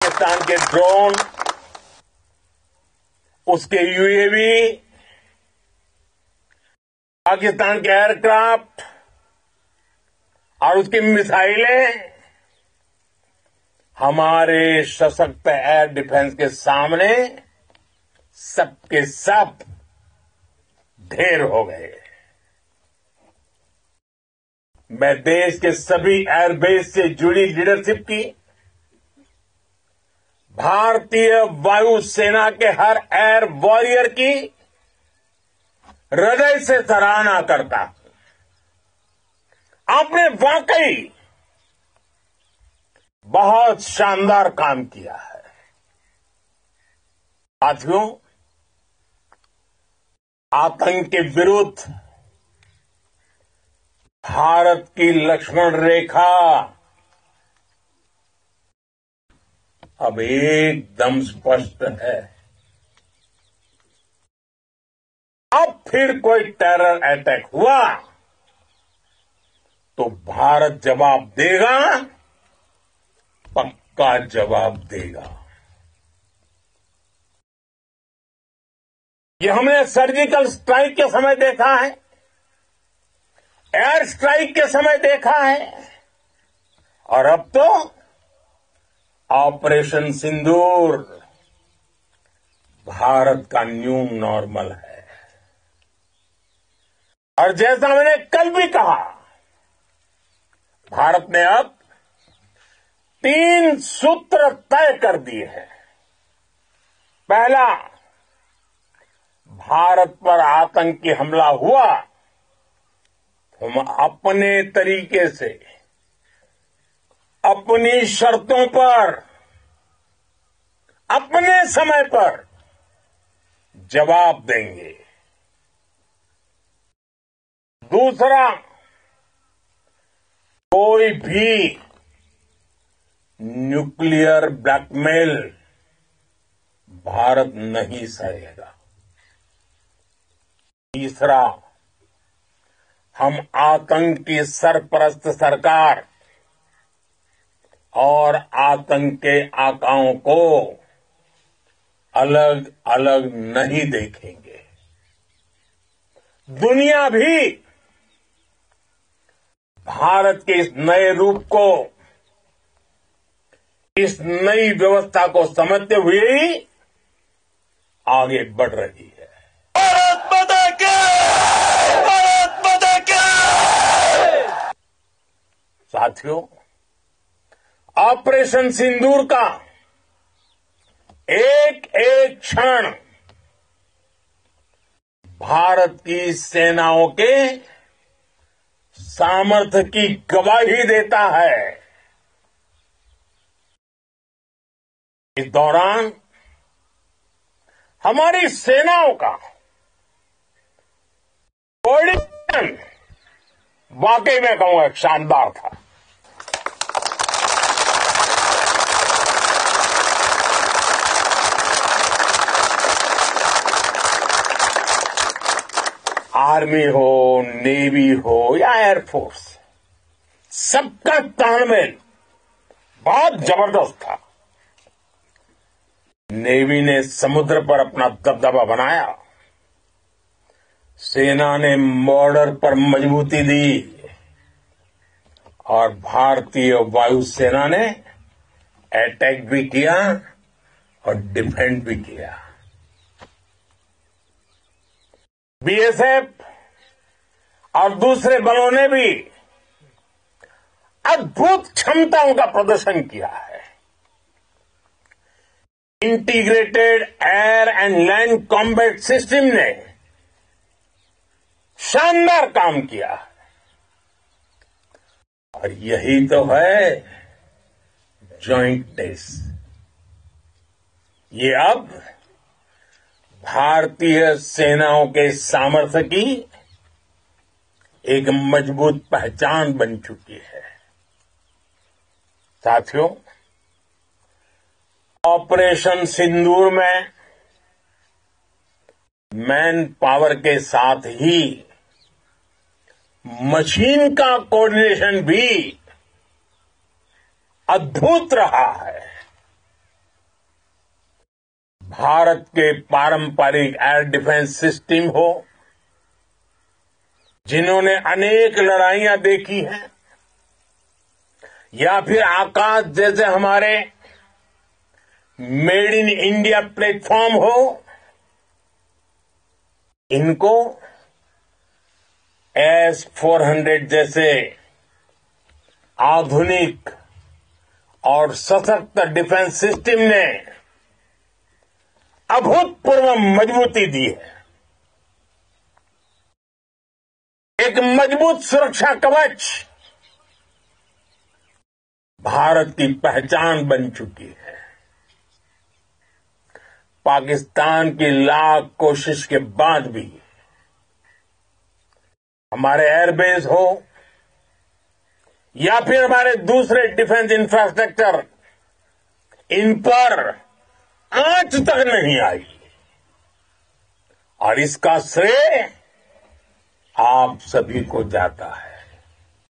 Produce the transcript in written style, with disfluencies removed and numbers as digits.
पाकिस्तान के ड्रोन, उसके यूएवी, पाकिस्तान के एयरक्राफ्ट और उसकी मिसाइलें हमारे सशक्त एयर डिफेंस के सामने सबके सब ढेर हो गए। मैं देश के सभी एयरबेस से जुड़ी लीडरशिप की, भारतीय वायुसेना के हर एयर वॉरियर की हृदय से सराहना करता हूं। आपने वाकई बहुत शानदार काम किया है। साथियों, आतंक के विरुद्ध भारत की लक्ष्मण रेखा अब एकदम स्पष्ट है। अब फिर कोई टेरर अटैक हुआ तो भारत जवाब देगा, पक्का जवाब देगा। ये हमने सर्जिकल स्ट्राइक के समय देखा है, एयर स्ट्राइक के समय देखा है, और अब तो ऑपरेशन सिंदूर भारत का न्यू नॉर्मल है। और जैसा मैंने कल भी कहा, भारत ने अब 3 सूत्र तय कर दिए हैं। पहला, भारत पर आतंकी हमला हुआ, हम अपने तरीके से, अपनी शर्तों पर, अपने समय पर जवाब देंगे। दूसरा, कोई भी न्यूक्लियर ब्लैकमेल भारत नहीं सहेगा। तीसरा, हम आतंक की सरपरस्त सरकार और आतंक के आकाओं को अलग अलग नहीं देखेंगे। दुनिया भी भारत के इस नए रूप को, इस नई व्यवस्था को समझते हुए ही आगे बढ़ रही है। भारत माता की! भारत माता की! साथियों, ऑपरेशन सिंदूर का एक एक क्षण भारत की सेनाओं के सामर्थ्य की गवाही देता है। इस दौरान हमारी सेनाओं का कोऑर्डिनेशन वाकई में कहूंगा शानदार था। आर्मी हो, नेवी हो या एयरफोर्स, सबका तालमेल बहुत जबरदस्त था। नेवी ने समुद्र पर अपना दबदबा बनाया, सेना ने बॉर्डर पर मजबूती दी और भारतीय वायुसेना ने अटैक भी किया और डिफेंड भी किया। बीएसएफ और दूसरे बलों ने भी अद्भुत क्षमताओं का प्रदर्शन किया है। Integrated air and land combat system ने शानदार काम किया और यही तो है जॉइंटनेस। ये अब भारतीय सेनाओं के सामर्थ्य की एक मजबूत पहचान बन चुकी है। साथियों, ऑपरेशन सिंदूर में मैन पावर के साथ ही मशीन का कोऑर्डिनेशन भी अद्भुत रहा है। भारत के पारंपरिक एयर डिफेंस सिस्टम हो, जिन्होंने अनेक लड़ाइयां देखी हैं, या फिर आकाश जैसे हमारे मेड इन इंडिया प्लेटफॉर्म हो, इनको S-400 जैसे आधुनिक और सशक्त डिफेंस सिस्टम ने अभूतपूर्व मजबूती दी है। एक मजबूत सुरक्षा कवच भारत की पहचान बन चुकी है। पाकिस्तान की लाख कोशिश के बाद भी हमारे एयरबेस हो या फिर हमारे दूसरे डिफेंस इंफ्रास्ट्रक्चर, इन पर आंच तक नहीं आई, और इसका श्रेय आप सभी को जाता है।